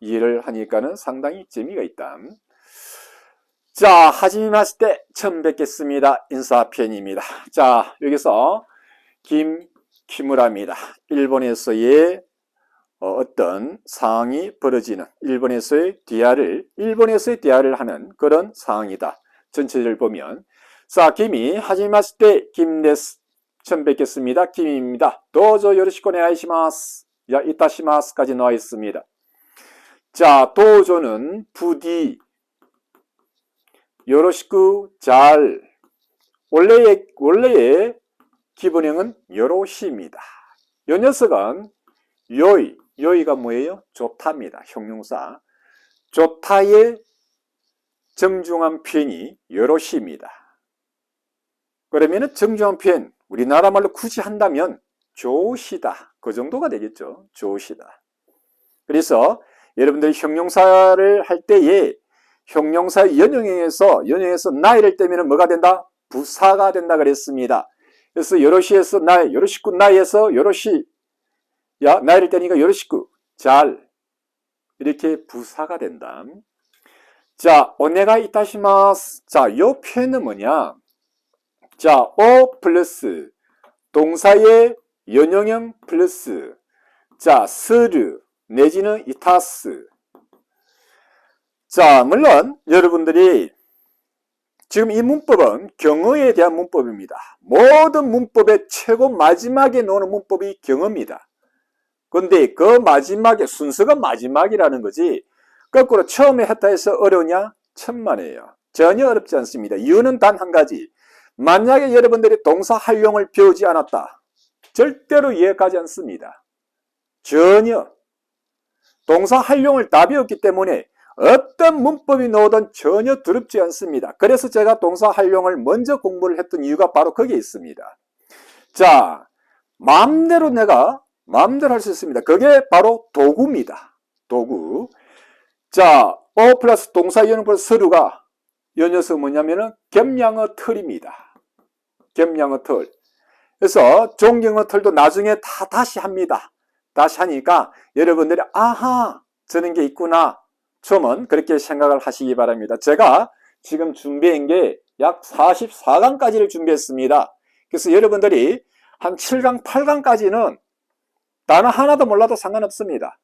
이해를 하니까는 상당히 재미가 있다. 자, 하지마시테 처음 뵙겠습니다. 인사편입니다. 자, 여기서 김키무라입니다. 일본에서의 어떤 상황이 벌어지는 일본에서의 대화를 하는 그런 상황이다. 전체를 보면 자, 김이 하지마시테 김데스 처음 뵙겠습니다. 김입니다. 도저 요로시코 오네가이시마스. 야, 이타시마스까지 나와 있습니다. 자, 도저는 부디 요로시쿠 잘 원래의 기본형은 요로시입니다. 이 녀석은 요이가 뭐예요? 좋답니다. 형용사. 좋다의 정중한 표현이 요로시입니다. 그러면 정중한 표현 우리나라 말로 굳이 한다면 좋으시다. 그 정도가 되겠죠. 좋으시다. 그래서 여러분들이 형용사를 할 때에 형용사의 연용에서 나이를 떼면 뭐가 된다? 부사가 된다 그랬습니다. 그래서 요로시에서 나이, 요로시쿠 나이에서 요로시, 야, 나이를 떼니까 요로시쿠, 잘, 이렇게 부사가 된다. 자, 오네가이 이타시마스. 자, 요 표현은 뭐냐? 자, 오 플러스 동사의 연용형 플러스 자, 스르 내지는 이타스. 자, 물론 여러분들이 지금 이 문법은 경어에 대한 문법입니다. 모든 문법의 최고 마지막에 놓는 문법이 경어입니다. 그런데 그 마지막에 순서가 마지막이라는 거지 거꾸로 처음에 했다 해서 어려우냐? 천만에요. 전혀 어렵지 않습니다. 이유는 단 한 가지. 만약에 여러분들이 동사 활용을 배우지 않았다. 절대로 이해가지 않습니다. 전혀. 동사 활용을 다 배웠기 때문에 어떤 문법이 나오든 전혀 두렵지 않습니다. 그래서 제가 동사 활용을 먼저 공부를 했던 이유가 바로 거기에 있습니다. 자, 마음대로 할 수 있습니다. 그게 바로 도구입니다. 도구. 자, 오 플러스 동사 연ung 플러스 서류가 이 녀석은 뭐냐면은 겸양어 틀입니다. 겸양어 틀. 그래서 존경어 틀도 나중에 다 다시 합니다. 다시 하니까 여러분들이 아하 저런 게 있구나. 처음은 그렇게 생각을 하시기 바랍니다. 제가 지금 준비한 게 약 44강까지를 준비했습니다. 그래서 여러분들이 한 7강, 8강까지는 단어 하나도 몰라도 상관없습니다.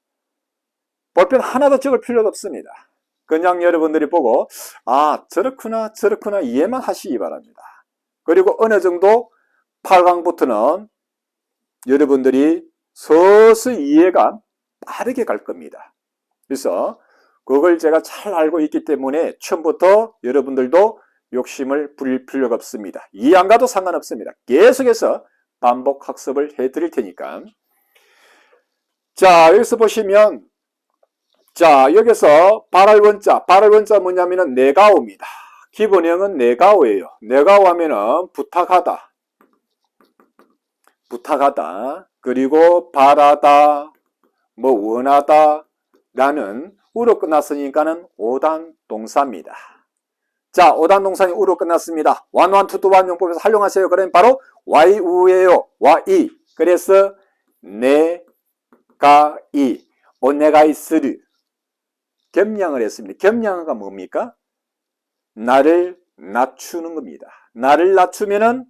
볼펜 하나도 적을 필요도 없습니다. 그냥 여러분들이 보고 아 저렇구나 이해만 하시기 바랍니다. 그리고 어느 정도 8강부터는 여러분들이 서서히 이해가 빠르게 갈 겁니다. 그래서 그걸 제가 잘 알고 있기 때문에 처음부터 여러분들도 욕심을 부릴 필요가 없습니다. 이해 안 가도 상관없습니다. 계속해서 반복 학습을 해드릴 테니까. 자, 여기서 보시면 자, 여기서 발할 원자 뭐냐면은 네가오입니다. 기본형은 네가오예요. 네가오 하면은 부탁하다. 그리고 바라다, 뭐 원하다 라는 우로 끝났으니까는 오단 동사입니다. 자, 오단 동사는 우로 끝났습니다. 완완 투투완 용법에서 활용하세요. 그러면 바로 와이우예요. 와이. 그래서 네가이, 오네가이 스르. 겸양을 했습니다. 겸양어가 뭡니까? 나를 낮추는 겁니다. 나를 낮추면은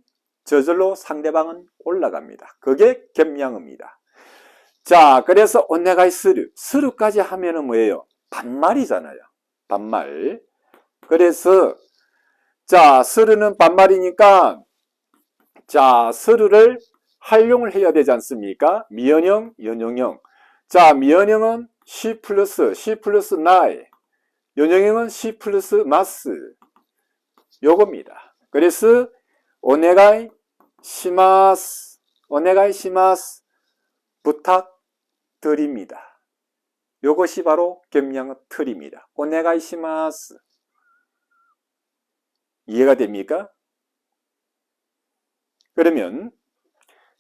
저절로 상대방은 올라갑니다. 그게 겸양어입니다. 자, 그래서 오네가이 스루까지 하면은 뭐예요? 반말이잖아요. 반말. 그래서 자, 스루는 반말이니까 자, 스루를 활용을 해야 되지 않습니까? 미연형, 연용형. 자, 미연형은 C 플러스 나이. 연용형은 C 플러스 마스. 요겁니다. 그래서 오네가이 시마스 부탁드립니다. 요것이 바로 겸양어 틀입니다. 오네가이 시마스. 이해가 됩니까? 그러면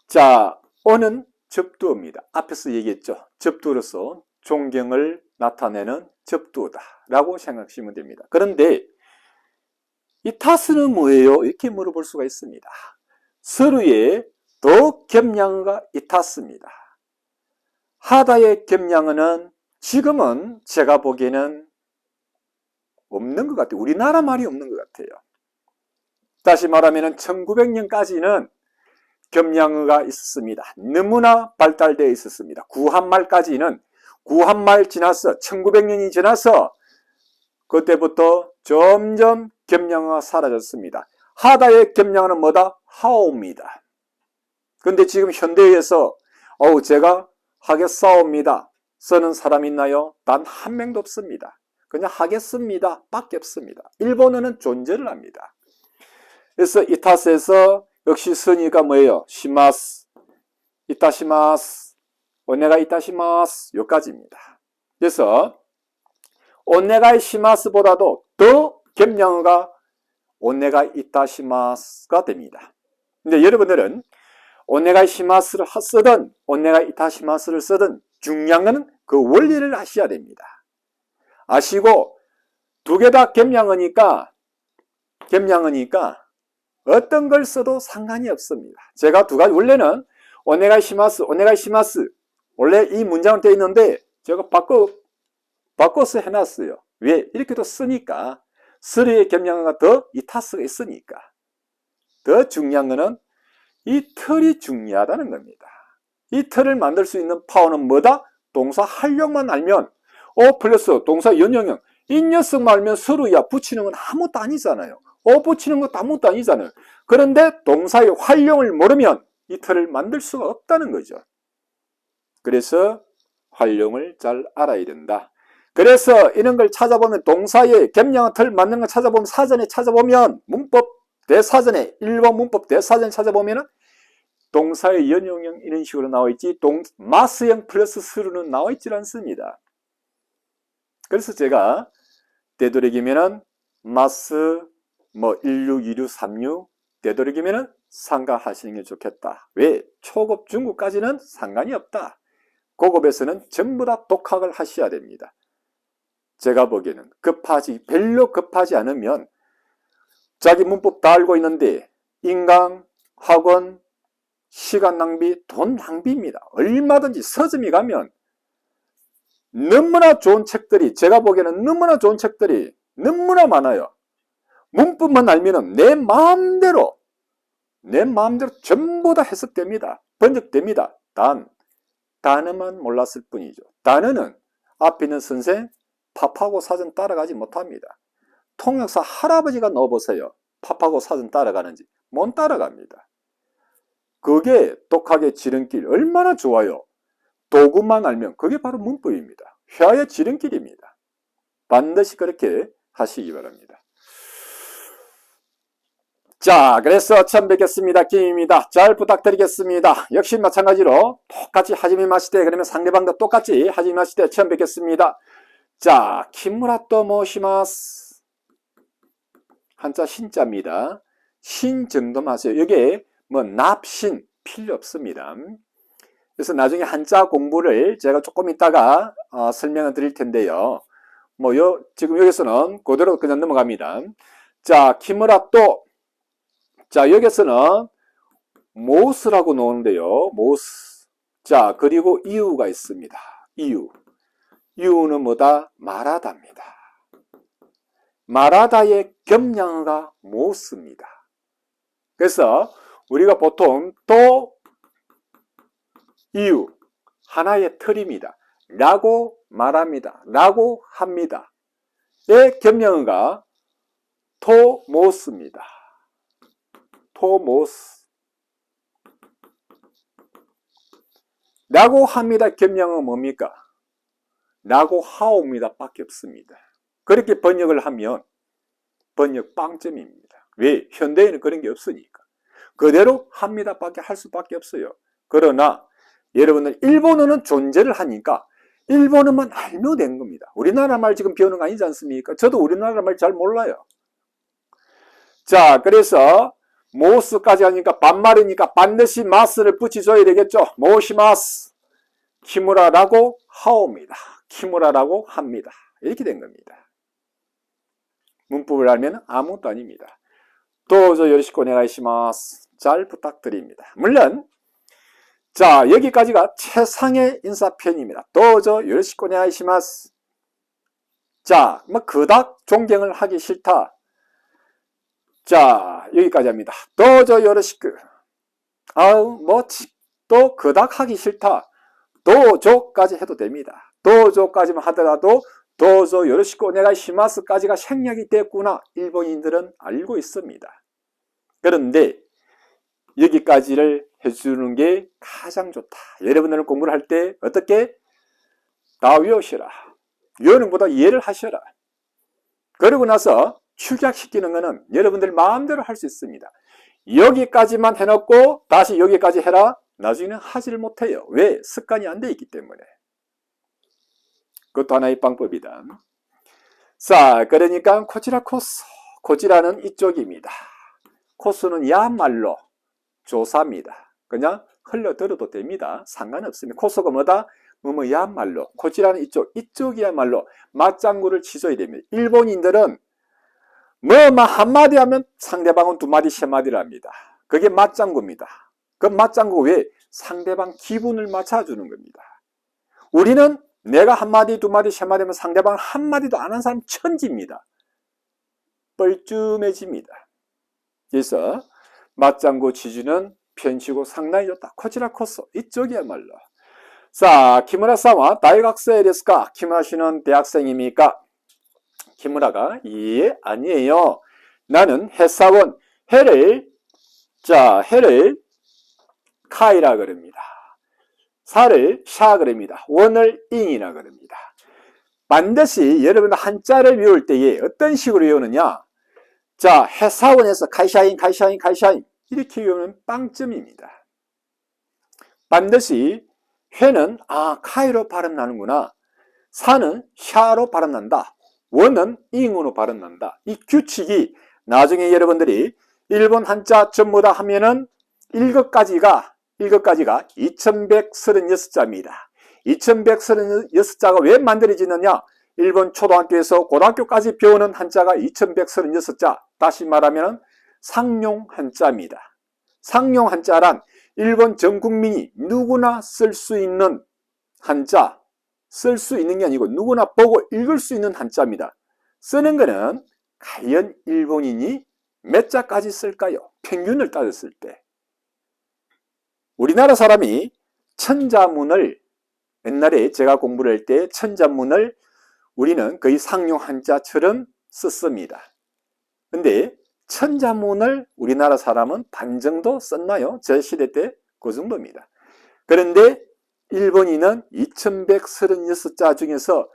자, 오는 접두어입니다. 앞에서 얘기했죠. 접두어로서 존경을 나타내는 접두어다 라고 생각하시면 됩니다. 그런데 이 타스는 뭐예요? 이렇게 물어볼 수가 있습니다. 서류에 더 겸양어가 이 타스입니다. 하다의 겸양어는 지금은 제가 보기에는 없는 것 같아요. 우리나라 말이 없는 것 같아요. 다시 말하면 1900년까지는 겸양어가 있었습니다. 너무나 발달되어 있었습니다. 구한말까지는 구한말 지나서 1900년이 지나서 그때부터 점점 겸양어가 사라졌습니다. 하다의 겸양어는 뭐다? 하오입니다. 그런데 지금 현대에서 제가 하겠사옵니다 쓰는 사람 있나요? 단 한 명도 없습니다. 그냥 하겠습니다 밖에 없습니다. 일본어는 존재를 합니다. 그래서 이 탓에서 역시 스니가 뭐예요? 시마스, 이타시마스, 오네가 이타시마스 여기까지입니다. 그래서 오네가 시마스보다도 더 겸양어가 오네가 이타시마스가 됩니다. 근데 여러분들은 오네가 시마스를 쓰든 오네가 이타시마스를 쓰든 중요한 것은 그 원리를 아셔야 됩니다. 아시고 두 개 다 겸양어니까 어떤 걸 써도 상관이 없습니다. 제가 두 가지 원래는 오네가 시마스 원래 이 문장은 되어 있는데 제가 바꿔서 해놨어요. 왜? 이렇게도 쓰니까 스리의 겸양어가 더 이타스가 있으니까 더 중요한 것은 이 틀이 중요하다는 겁니다. 이 틀을 만들 수 있는 파워는 뭐다? 동사 활용만 알면 플러스 동사 연용형 이 녀석만 알면 서로야 붙이는 건 아무것도 아니잖아요. 붙이는 것도 아무것도 아니잖아요. 그런데 동사의 활용을 모르면 이 틀을 만들 수가 없다는 거죠. 그래서 활용을 잘 알아야 된다. 그래서 이런 걸 찾아보면 동사의 겸양어 틀 만드는 걸 찾아보면 사전에 찾아보면 문법 대사전에 일본 문법 대사전 찾아보면 동사의 연용형 이런 식으로 나와 있지 마스형 플러스 스루는 나와 있지 않습니다. 그래서 제가 되도록이면은 마스 16, 26, 36 되도록이면은 상가하시는 게 좋겠다. 왜? 초급 중급까지는 상관이 없다. 고급에서는 전부 다 독학을 하셔야 됩니다. 제가 보기에는 별로 급하지 않으면 자기 문법 다 알고 있는데 인강, 학원, 시간 낭비, 돈 낭비입니다. 얼마든지 서점에 가면 너무나 좋은 책들이 제가 보기에는 너무나 좋은 책들이 너무나 많아요. 문법만 알면 내 마음대로 전부 다 해석됩니다. 번역됩니다. 단어만 몰랐을 뿐이죠. 단어는 앞에 있는 선생 팝하고 사전 따라가지 못합니다. 통역사 할아버지가 넣어보세요. 팝하고 사전 따라가는지 못 따라갑니다. 그게 독학의 지름길 얼마나 좋아요. 도구만 알면 그게 바로 문법입니다. 회화의 지름길입니다. 반드시 그렇게 하시기 바랍니다. 자, 그래서 처음 뵙겠습니다. 김입니다. 잘 부탁드리겠습니다. 역시 마찬가지로 똑같이 하지미 마시되 그러면 상대방도 똑같이 하지미 마시되 처음 뵙겠습니다. 자, 키무라또 모시마스. 한자 신자입니다. 신 정도만 하세요. 여기에 납신 필요 없습니다. 그래서 나중에 한자 공부를 제가 조금 이따가 설명을 드릴 텐데요. 지금 여기서는 그대로 그냥 넘어갑니다. 자, 키무라또. 자, 여기서는 모스라고 나오는데요. 모스. 자, 그리고 이유가 있습니다. 이유는 뭐다? 말하다입니다. 말하다의 겸양어가 모스입니다. 그래서 우리가 보통 또 이유 하나의 틀입니다. 라고 말합니다. 라고 합니다. 의 겸양어가 토모스입니다. 토모스. 라고 합니다. 겸양어 뭡니까? 라고 하옵니다. 밖에 없습니다. 그렇게 번역을 하면 번역 빵점입니다. 왜? 현대에는 그런 게 없으니까. 그대로 합니다. 밖에 할 수밖에 없어요. 그러나 여러분들 일본어는 존재를 하니까 일본어만 알면 된 겁니다. 우리나라 말 지금 배우는 거 아니지 않습니까? 저도 우리나라 말 잘 몰라요. 자, 그래서 모스까지 하니까 반말이니까 반드시 마스를 붙여줘야 되겠죠. 모시마스. 키무라라고 하옵니다. 키무라라고 합니다. 이렇게 된 겁니다. 문법을 알면 아무것도 아닙니다. 도저 요리시고 오네가이시마스. 잘 부탁드립니다. 물론 자, 여기까지가 최상의 인사편입니다. 도저 요로시코 오네가이시마스. 자, 뭐 그닥 존경을 하기 싫다. 자, 여기까지 합니다. 도저 요로시쿠. 아우, 뭐 또 그닥 하기 싫다. 도저까지 해도 됩니다. 도저까지만 하더라도 도저 요로시코 오네가이시마스까지가 생략이 됐구나. 일본인들은 알고 있습니다. 그런데 여기까지를 해주는 게 가장 좋다. 여러분들은 공부를 할 때 어떻게? 다 외우시라. 외우는 것보다 이해를 하셔라. 그러고 나서 축약시키는 것은 여러분들 마음대로 할 수 있습니다. 여기까지만 해놓고 다시 여기까지 해라. 나중에는 하지를 못해요. 왜? 습관이 안 돼 있기 때문에. 그것도 하나의 방법이다. 자, 그러니까 코지라 코스. 코지라는 이쪽입니다. 코스는 야말로 조사입니다. 그냥 흘러들어도 됩니다. 상관없습니다. 코스가 뭐다? 야말로. 코지라는 이쪽이야말로 맞장구를 치줘야 됩니다. 일본인들은 한마디 하면 상대방은 두 마디, 세 마디를 합니다. 그게 맞장구입니다. 그 맞장구 왜? 상대방 기분을 맞춰주는 겁니다. 우리는 내가 한마디, 두 마디, 세 마디 하면 상대방은 한마디도 안 한 사람 천지입니다. 뻘쭘해집니다. 그래서 맞장구 치주는 편치고 상당히 좋다. 코지라 코스. 이쪽이야말로. 자, 키무라-사와 다이학생ですか? 키무라 씨는 대학생입니까? 키무라가 예, 아니에요. 나는 회사원. 해를 카이라 그럽니다. 사를 샤 그럽니다. 원을 잉이라 그럽니다. 반드시 여러분들 한자를 외울 때에 어떤 식으로 외우느냐? 자, 회사원에서 카이샤인 이렇게 외우면 빵점입니다. 반드시 회는 카이로 발음 나는구나. 사는 샤로 발음 난다. 원은 잉으로 발음 난다. 이 규칙이 나중에 여러분들이 일본 한자 전부 다 하면은 1것까지가 2136자입니다. 2136자가 왜 만들어지느냐? 일본 초등학교에서 고등학교까지 배우는 한자가 2136자. 다시 말하면 상용 한자입니다. 상용 한자란 일본 전 국민이 누구나 쓸 수 있는 한자, 쓸 수 있는 게 아니고 누구나 보고 읽을 수 있는 한자입니다. 쓰는 거는 과연 일본인이 몇 자까지 쓸까요? 평균을 따졌을 때. 우리나라 사람이 천자문을 옛날에 제가 공부를 할 때 천자문을 우리는 거의 상용 한자처럼 썼습니다. 근데 천자문을 우리나라 사람은 반 정도 썼나요? 제 시대 때 그 정도입니다. 그런데 일본인은 2136자 중에서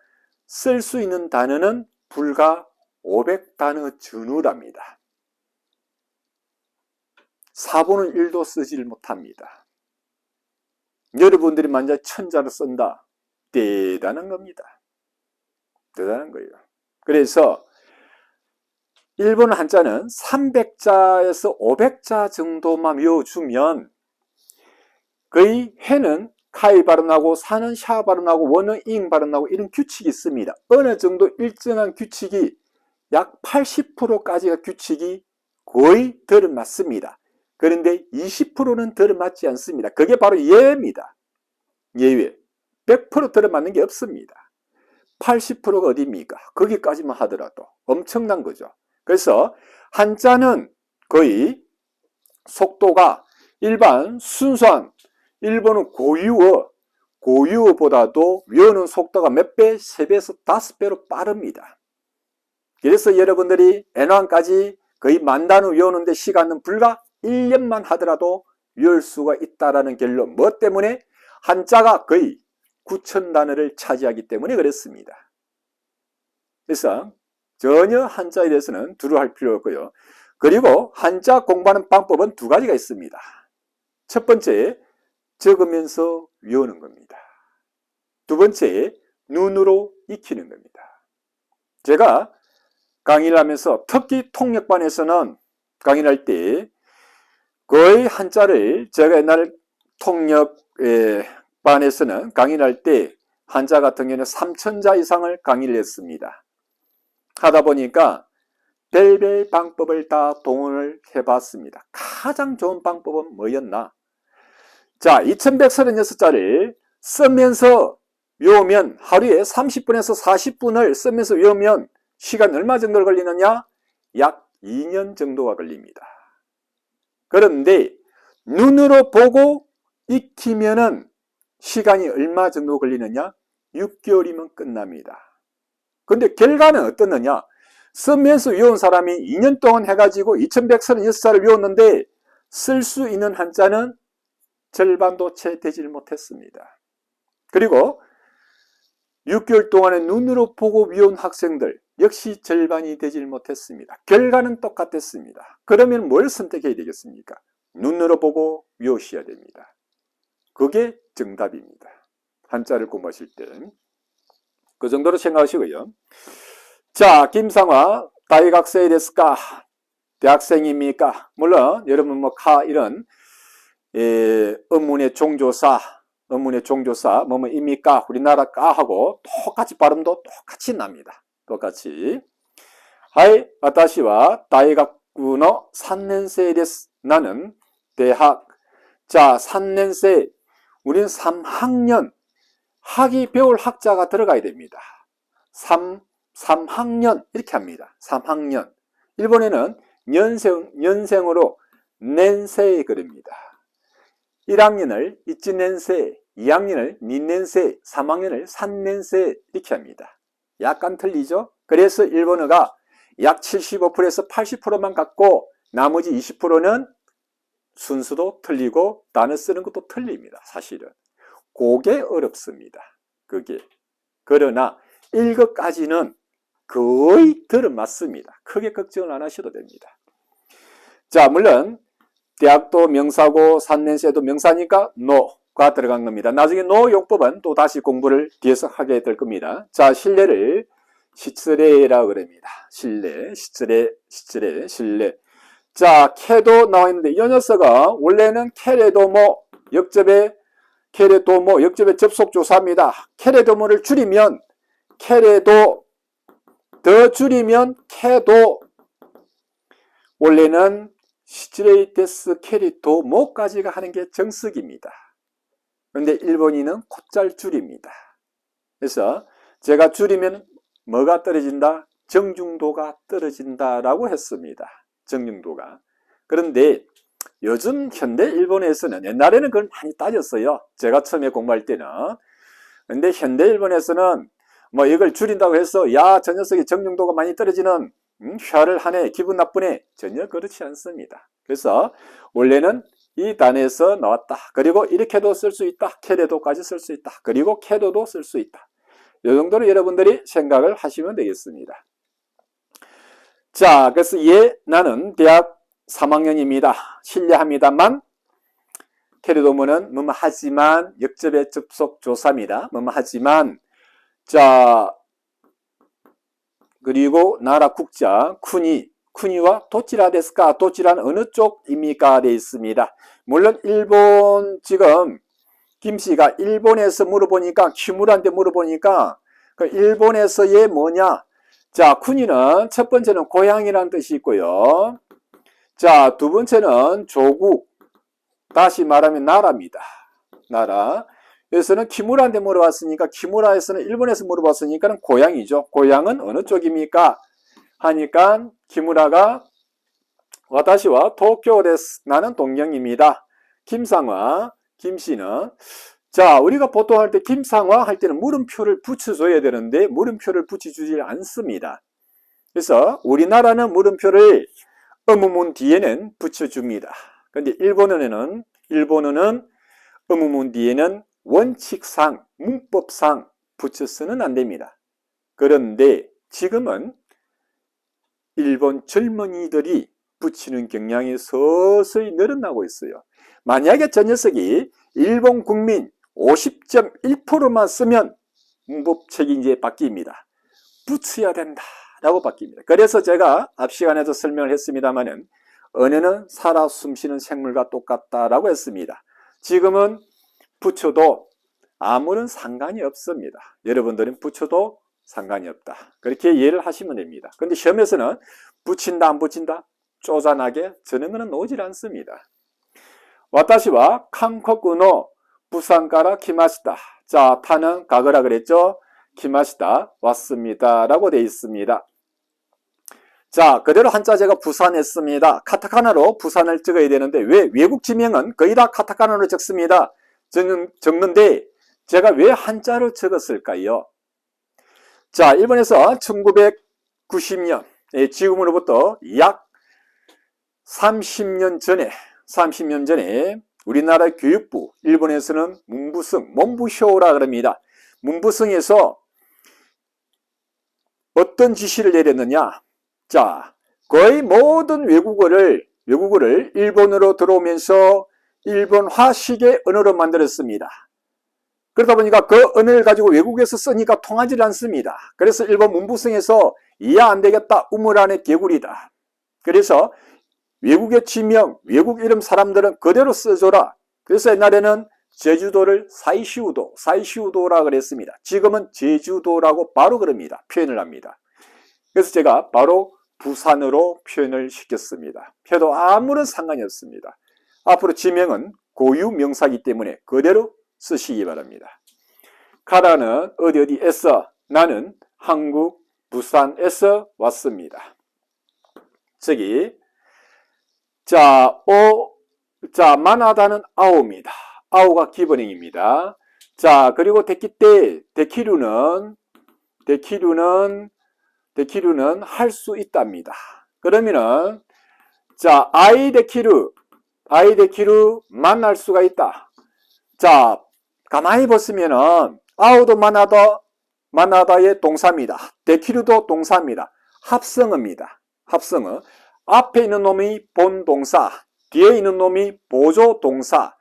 쓸 수 있는 단어는 불과 500단어 전후랍니다. 4분의 1도 쓰지를 못합니다. 여러분들이 만약 천자를 쓴다. 대단한 겁니다. 대단한 거예요. 그래서 일본 한자는 300자에서 500자 정도만 외워주면 거의 해는 카이 발음나고 사는 샤 발음나고 원은 잉 발음나고 이런 규칙이 있습니다. 어느 정도 일정한 규칙이 약 80%까지가 규칙이 거의 들어맞습니다. 그런데 20%는 들어맞지 않습니다. 그게 바로 예외입니다. 예외. 100% 들어맞는 게 없습니다. 80%가 어디입니까? 거기까지만 하더라도 엄청난 거죠. 그래서 한자는 거의 속도가 일반 순수한 일본은 고유어보다도 외우는 속도가 몇 배? 3배에서 5배로 빠릅니다. 그래서 여러분들이 N1까지 거의 10,000단어 외우는데 시간은 불과 1년만 하더라도 외울 수가 있다는 결론. 뭐 때문에? 한자가 거의 9,000단어를 차지하기 때문에 그렇습니다. 그래서 전혀 한자에 대해서는 두려워할 필요 없고요. 그리고 한자 공부하는 방법은 두 가지가 있습니다. 첫 번째, 적으면서 외우는 겁니다. 두 번째, 눈으로 익히는 겁니다. 제가 강의를 하면서 특히 통역반에서는 강의를 할 때 거의 한자를 제가 옛날 통역반에서는 강의를 할 때 한자 같은 경우는 3,000자 이상을 강의를 했습니다. 하다 보니까 별별 방법을 다 동원을 해봤습니다. 가장 좋은 방법은 뭐였나? 자, 2136자를 쓰면서 외우면 하루에 30분에서 40분을 쓰면서 외우면 시간 얼마 정도 걸리느냐? 약 2년 정도가 걸립니다. 그런데 눈으로 보고 익히면은 시간이 얼마 정도 걸리느냐? 6개월이면 끝납니다. 근데 결과는 어떻느냐? 쓰면서 외운 사람이 2년 동안 해가지고 2136자를 외웠는데 쓸 수 있는 한자는 절반도 채 되질 못했습니다. 그리고 6개월 동안에 눈으로 보고 외운 학생들 역시 절반이 되질 못했습니다. 결과는 똑같았습니다. 그러면 뭘 선택해야 되겠습니까? 눈으로 보고 외우셔야 됩니다. 그게 정답입니다. 한자를 공부하실 때. 그 정도로 생각하시고요. 자, 김상화, 다이학생이 됐을까? 대학생입니까? 물론 여러분 뭐 이런 어문의 종조사 뭐뭐입니까? 우리나라 까하고 똑같이 발음도 똑같이 납니다. 똑같이. 하이, 와타시와 다이학부의 3年生です. 나는 대학. 자, 3年生. 우리는 3학년. 학이 배울 학자가 들어가야 됩니다. 3학년. 이렇게 합니다. 3학년. 일본에는 년생으로 낸세이 그립니다. 1학년을 이치낸세, 2학년을 니nen세, 3학년을 산nen세 이렇게 합니다. 약간 틀리죠? 그래서 일본어가 약 75%에서 80%만 갖고 나머지 20%는 순수도 틀리고 단어 쓰는 것도 틀립니다. 사실은. 그게 어렵습니다. 그게. 그러나 1급까지는 거의 들어맞습니다. 크게 걱정을 안 하셔도 됩니다. 자, 물론 대학도 명사고 산nen세도 명사니까 no가 들어간 겁니다. 나중에 no 용법은 또 다시 공부를 뒤에서 하게 될 겁니다. 자, 실내를 시츠레라고 그럽니다. 실내, 실내. 자, 캐도 나와 있는데 이 녀석은 원래는 캐레도모 역접의 접속조사입니다. 캐레도모를 줄이면 캐레도, 더 줄이면 캐도. 원래는 시츠레이테스 캐리도모까지가 하는 게 정석입니다. 그런데 일본인은 곧잘 줄입니다. 그래서 제가 줄이면 뭐가 떨어진다? 정중도가 떨어진다라고 했습니다. 정중도가. 그런데 요즘 현대 일본에서는, 옛날에는 그걸 많이 따졌어요. 제가 처음에 공부할 때는. 그런데 현대 일본에서는 뭐 이걸 줄인다고 해서 야, 저 녀석이 정중도가 많이 떨어지는 혀를 하네, 기분 나쁘네. 전혀 그렇지 않습니다. 그래서 원래는 이 단에서 나왔다. 그리고 이렇게도 쓸 수 있다. 캐레도까지 쓸 수 있다. 그리고 캐도도 쓸 수 있다. 이 정도로 여러분들이 생각을 하시면 되겠습니다. 자, 그래서 나는 대학 3학년입니다. 실례합니다만 캐레도모는 뭐뭐 하지만 역접의 접속 조사입니다. 뭐뭐 하지만 자, 그리고 나라 국자 쿠니와 도치라 데스까? 도치라는 어느 쪽입니까? 되어 있습니다. 물론 일본 지금 김씨가 일본에서 물어보니까 키무라한테 물어보니까 그 일본에서의 뭐냐? 자, 쿠니는 첫 번째는 고향이라는 뜻이 있고요. 자, 두 번째는 조국. 다시 말하면 나라입니다. 나라. 여기서는 키무라한테 물어봤으니까 키무라에서는 일본에서 물어봤으니까 고향이죠. 고향은 어느 쪽입니까? 하니까 키무라가 와타시와 도쿄 데스. 나는 동경입니다. 김상화, 김씨는 자, 우리가 보통 할 때 김상화 할 때는 물음표를 붙여줘야 되는데 물음표를 붙여주지 않습니다. 그래서 우리나라는 물음표를 어무문 뒤에는 붙여줍니다. 그런데 일본어는 어무문 뒤에는 원칙상, 문법상 붙여서는 안 됩니다. 그런데 지금은 일본 젊은이들이 붙이는 경향이 서서히 늘어나고 있어요. 만약에 저 녀석이 일본 국민 50.1%만 쓰면 문법책이 이제 바뀝니다. 붙여야 된다라고 바뀝니다. 그래서 제가 앞 시간에도 설명을 했습니다만은 언어는 살아 숨쉬는 생물과 똑같다라고 했습니다. 지금은 붙여도 아무런 상관이 없습니다. 여러분들은 붙여도 상관이 없다. 그렇게 이해를 하시면 됩니다. 그런데 시험에서는 붙인다 안 붙인다 쪼잔하게 저런 거는 오질 않습니다. 와타시와 한국의 부산가라 키마시다. 자, 타는 가거라 그랬죠? 키마시다. 왔습니다. 라고 되어 있습니다. 자, 그대로 한자 제가 부산했습니다. 카타카나로 부산을 적어야 되는데 왜 외국 지명은 거의 다 카타카나로 적습니다. 적는데 제가 왜 한자로 적었을까요? 자, 일본에서 1990년, 지금으로부터 약 30년 전에 우리나라 교육부, 일본에서는 문부성, 문부쇼라 그럽니다. 문부성에서 어떤 지시를 내렸느냐? 자, 거의 모든 외국어를 일본어로 들어오면서 일본화식의 언어로 만들었습니다. 그러다 보니까 그 언어를 가지고 외국에서 쓰니까 통하지 않습니다. 그래서 일본 문부성에서 이해 안 되겠다, 우물 안에 개구리다. 그래서 외국의 지명, 외국 이름 사람들은 그대로 써줘라. 그래서 옛날에는 제주도를 사이시우도라 그랬습니다. 지금은 제주도라고 바로 그럽니다. 표현을 합니다. 그래서 제가 바로 부산으로 표현을 시켰습니다. 해도 아무런 상관이 없습니다. 앞으로 지명은 고유 명사이기 때문에 그대로 쓰시기 바랍니다. 가라는 어디에서, 나는 한국 부산에서 왔습니다. 저기 자, 만하다는 아오입니다. 아오가 기본형입니다. 자, 그리고 데키루는 할 수 있답니다. 그러면은 자, 아이데키루 만날 수가 있다. 자, 가만히 보시면은 아오도 만하다의 동사입니다. 데키루도 동사입니다. 합성어입니다. 합성어. 앞에 있는 놈이 본동사, 뒤에 있는 놈이 보조동사.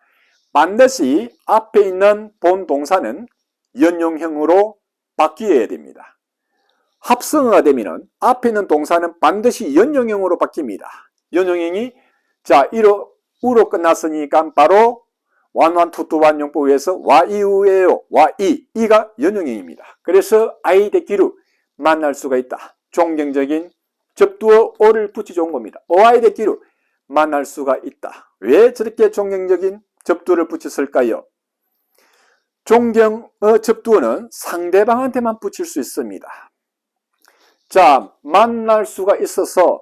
반드시 앞에 있는 본동사는 연용형으로 바뀌어야 됩니다. 합성어가 되면 앞에 있는 동사는 반드시 연용형으로 바뀝니다. 연용형이 자, 우로 끝났으니까 바로 완완투투완 용법에서 와이우예요. 이가 연용형입니다. 그래서 아이데키루 만날 수가 있다. 존경적인 접두어 오를 붙이죠 겁니다. 오아이데키루 만날 수가 있다. 왜 저렇게 존경적인 접두어를 붙였을까요? 존경어 접두어는 상대방한테만 붙일 수 있습니다. 자, 만날 수가 있어서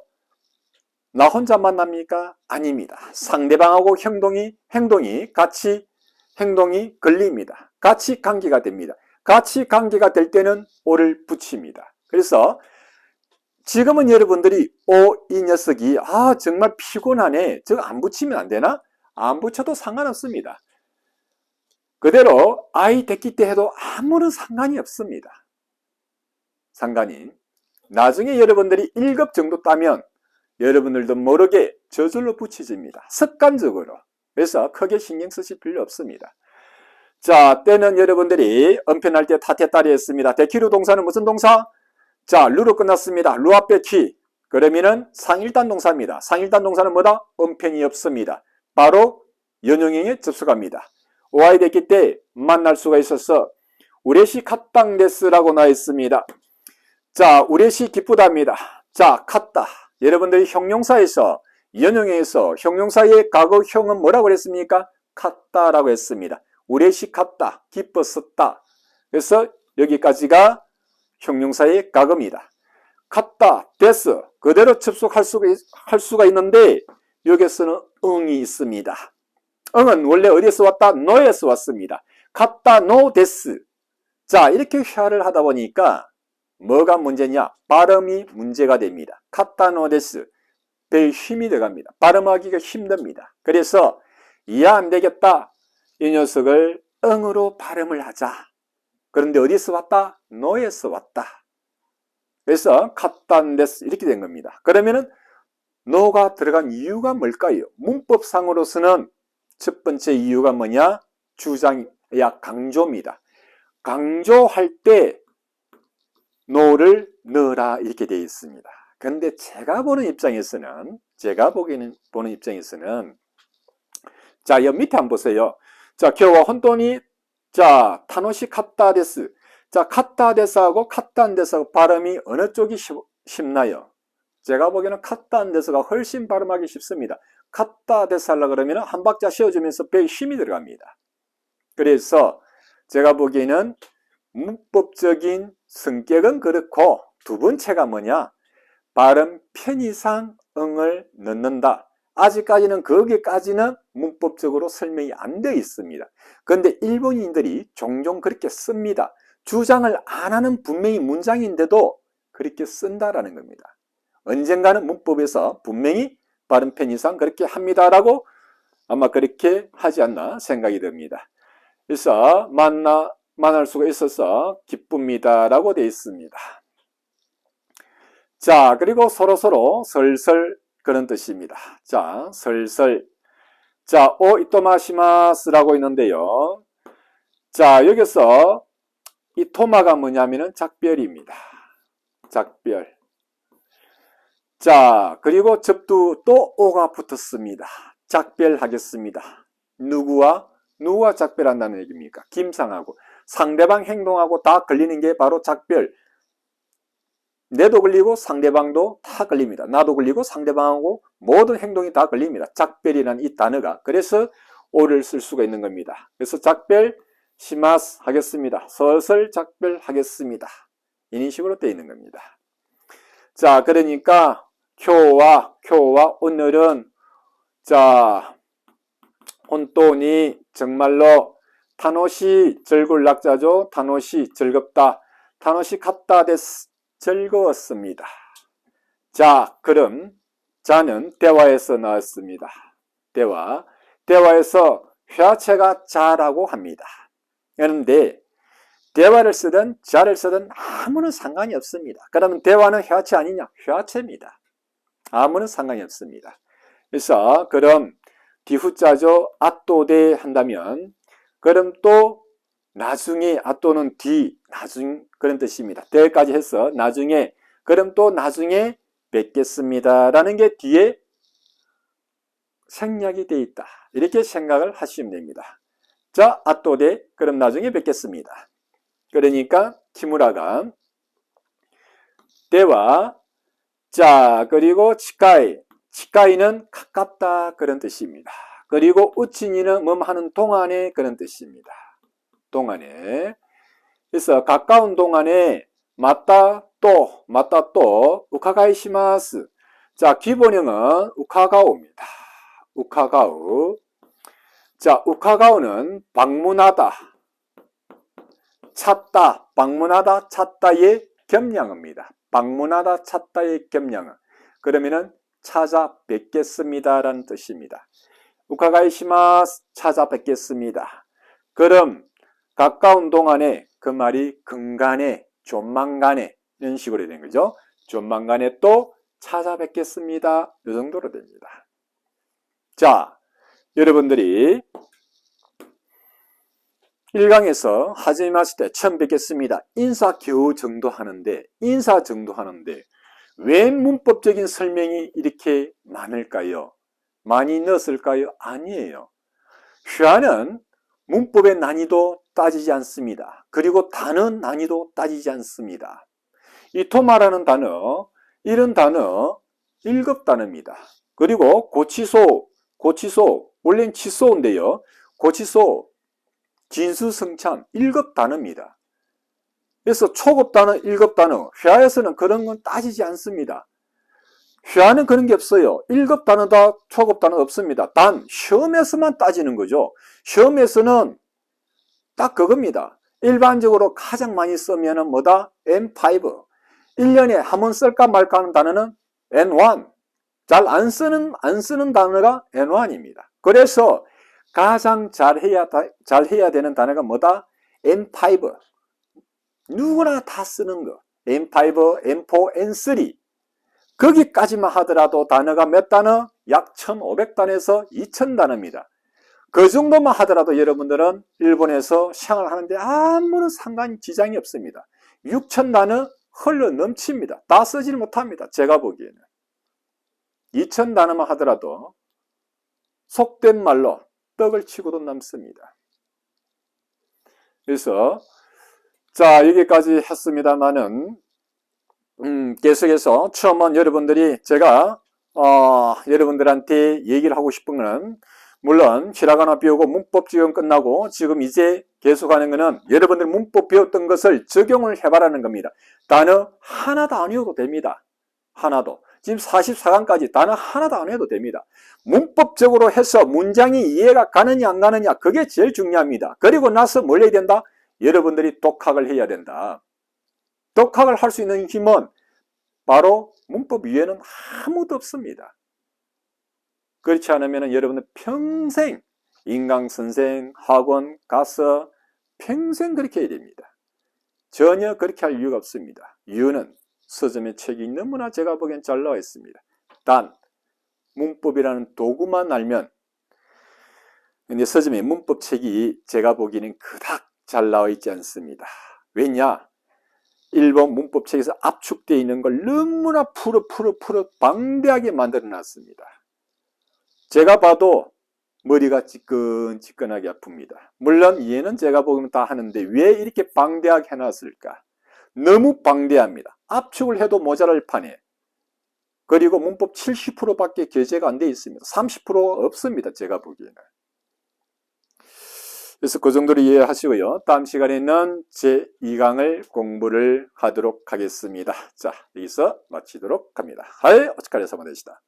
나 혼자 만납니까? 아닙니다. 상대방하고 행동이 같이 걸립니다. 같이 관계가 됩니다. 같이 관계가 될 때는 오를 붙입니다. 그래서 지금은 여러분들이 이 녀석이 정말 피곤하네. 저거 안 붙이면 안 되나? 안 붙여도 상관없습니다. 그대로 아이 됐기 때 해도 아무런 상관이 없습니다. 상관이. 나중에 여러분들이 1급 정도 따면 여러분들도 모르게 저절로 붙여집니다. 습관적으로. 그래서 크게 신경 쓰실 필요 없습니다. 자, 때는 여러분들이 은편할 때 타테따리 했습니다. 데키루 동사는 무슨 동사? 자, 루로 끝났습니다. 루 앞에 키. 그러면은 상일단 동사입니다. 상일단 동사는 뭐다? 은편이 없습니다. 바로 연용형에 접속합니다. 오아이 됐기 때 만날 수가 있어서 우레시 카땅데스라고 나와 있습니다. 자, 우레시 기쁘답니다. 자, 카따. 여러분들이 형용사에서 연용형에서 형용사의 과거형은 뭐라고 그랬습니까? 카따라고 했습니다. 우레시 카따. 기뻤었다. 그래서 여기까지가 형용사의 과거입니다. 카따, 데스. 그대로 접속할 수가 있는데 여기서는 응이 있습니다. 응은 원래 어디에서 왔다? 노에서 왔습니다. 카따 노 데스. 자, 이렇게 회화를 하다 보니까 뭐가 문제냐? 발음이 문제가 됩니다. 카따 노 데스. 별 힘이 들어갑니다. 발음하기가 힘듭니다. 그래서 이해 안 되겠다. 이 녀석을 응으로 발음을 하자. 그런데 어디서 왔다? 노에서 왔다. 그래서 카탄데스 이렇게 된 겁니다. 그러면은 노가 들어간 이유가 뭘까요? 문법상으로서는 첫 번째 이유가 뭐냐? 주장이야 강조입니다. 강조할 때 노를 넣어라 이렇게 되어 있습니다. 그런데 제가 보는 입장에서는 자, 여기 밑에 한번 보세요. 자, 겨와 혼돈이 자, 타노시 카타데스. 자, 카타데스하고 카탄데스하고 발음이 어느 쪽이 쉽나요? 제가 보기에는 카탄데스가 훨씬 발음하기 쉽습니다. 갖다 대서 하려고 그러면 한 박자 씌워주면서 배에 힘이 들어갑니다. 그래서 제가 보기에는 문법적인 성격은 그렇고 두 번째가 뭐냐? 발음 편의상 응을 넣는다. 아직까지는 거기까지는 문법적으로 설명이 안 되어 있습니다. 그런데 일본인들이 종종 그렇게 씁니다. 주장을 안 하는 분명히 문장인데도 그렇게 쓴다라는 겁니다. 언젠가는 문법에서 분명히 발음 편의상 그렇게 합니다라고 아마 그렇게 하지 않나 생각이 듭니다. 그래서 만날 수가 있어서 기쁩니다라고 되어 있습니다. 자, 그리고 서로서로 설설 그런 뜻입니다. 자, 설설. 자, 이토마시마스라고 있는데요. 자, 여기서 이 토마가 뭐냐면은 작별입니다. 작별. 자, 그리고 접두 또 오가 붙었습니다. 작별하겠습니다. 누구와 작별한다는 얘기입니까? 김상하고. 상대방 행동하고 다 걸리는 게 바로 작별. 내도 걸리고 상대방도 다 걸립니다. 나도 걸리고 상대방하고 모든 행동이 다 걸립니다. 작별이라는 이 단어가. 그래서 오를 쓸 수가 있는 겁니다. 그래서 작별 시마스 하겠습니다. 슬슬 작별하겠습니다. 이런 식으로 되어 있는 겁니다. 자, 그러니까 교와 오늘은 자, 혼돈이 정말로 타노시 즐거울 낙자죠. 타노시 즐겁다. 타노시 갔다 데스 즐거웠습니다. 자, 그럼 자는 대화에서 나왔습니다. 대화에서 회화체가 자라고 합니다. 그런데 대화를 쓰든 자를 쓰든 아무런 상관이 없습니다. 그러면 대화는 회화체 아니냐? 회화체입니다. 아무런 상관이 없습니다. 그래서 그럼 뒤후자죠. 아또대 한다면 그럼 또 나중에 아또는 뒤 나중 그런 뜻입니다. 대까지 해서 나중에 그럼 또 나중에 뵙겠습니다 라는 게 뒤에 생략이 되어 있다. 이렇게 생각을 하시면 됩니다. 자, 아또대 그럼 나중에 뵙겠습니다. 그러니까 키무라가 대화 자 그리고 치카이는 가깝다 그런 뜻입니다. 그리고 우치니는 하는 동안에 그런 뜻입니다. 동안에. 그래서 가까운 동안에 맞다 또 우카가이시마스. 자, 기본형은 우카가오입니다. 우카가우. 자, 우카가오는 방문하다, 찾다, 방문하다, 찾다의 겸양어입니다. 방문하다, 찾다의 겸양어. 그러면은 찾아뵙겠습니다 라는 뜻입니다. 우카가이시마스 찾아뵙겠습니다. 그럼 가까운 동안에 그 말이 근간에 조만간에 이런 식으로 된 거죠. 조만간에 또 찾아뵙겠습니다. 이 정도로 됩니다. 자, 여러분들이 1강에서 하지마시 때 처음 뵙겠습니다. 인사 겨우 정도 하는데 왜 문법적인 설명이 이렇게 많을까요? 많이 넣었을까요? 아니에요. 회화는 문법의 난이도 따지지 않습니다. 그리고 단어 난이도 따지지 않습니다. 이 토마라는 단어, 이런 단어 1급 단어입니다. 그리고 고치소, 원래는 치소인데요. 고치소, 진수성찬 1급 단어입니다. 그래서 초급 단어, 1급 단어, 회화에서는 그런 건 따지지 않습니다. 회화는 그런 게 없어요. 1급 단어다, 초급 단어 없습니다. 단 시험에서만 따지는 거죠. 시험에서는 딱 그겁니다. 일반적으로 가장 많이 쓰면은 뭐다? N5. 1년에 한 번 쓸까 말까 하는 단어는 N1. 잘 안 쓰는 단어가 N1입니다. 그래서 가장 잘해야 되는 단어가 뭐다? N5. 누구나 다 쓰는 거. N5, N4, N3. 거기까지만 하더라도 단어가 몇 단어? 약 1500단에서 2000단어입니다. 그 정도만 하더라도 여러분들은 일본에서 생활하는데 아무런 지장이 없습니다. 6000단어 흘러 넘칩니다. 다 쓰질 못합니다. 제가 보기에는. 2000단어만 하더라도 속된 말로 떡을 치고도 남습니다. 그래서 자, 여기까지 했습니다만은 계속해서 처음은 여러분들이 제가 여러분들한테 얘기를 하고 싶은 거는, 물론 실학하나 배우고 문법 지금 끝나고 지금 이제 계속하는 거는 여러분들 문법 배웠던 것을 적용을 해봐라는 겁니다. 단어 하나도 안 외워도 됩니다. 하나도. 지금 44강까지 단어 하나도 안 외워도 됩니다. 문법적으로 해서 문장이 이해가 가느냐 안 가느냐, 그게 제일 중요합니다. 그리고 나서 뭘 해야 된다? 여러분들이 독학을 해야 된다. 독학을 할 수 있는 힘은 바로 문법 위에는 아무도 없습니다. 그렇지 않으면 여러분은 평생 인강선생, 학원 가서 평생 그렇게 해야 됩니다. 전혀 그렇게 할 이유가 없습니다. 이유는 서점의 책이 너무나 제가 보기엔 잘 나와 있습니다. 단 문법이라는 도구만 알면, 근데 서점의 문법 책이 제가 보기에는 그닥 잘 나와 있지 않습니다. 왜냐? 일본 문법 책에서 압축되어 있는 걸 너무나 풀어 방대하게 만들어 놨습니다. 제가 봐도 머리가 지끈지끈하게 아픕니다. 물론 이해는 제가 보면 다 하는데 왜 이렇게 방대하게 해놨을까? 너무 방대합니다. 압축을 해도 모자랄 판에. 그리고 문법 70%밖에 게재가 안 돼 있습니다. 30% 없습니다. 제가 보기에는. 그래서 그 정도로 이해하시고요. 다음 시간에는 제2강을 공부를 하도록 하겠습니다. 자, 여기서 마치도록 합니다. 하이, 오츠카레 사마 되시다.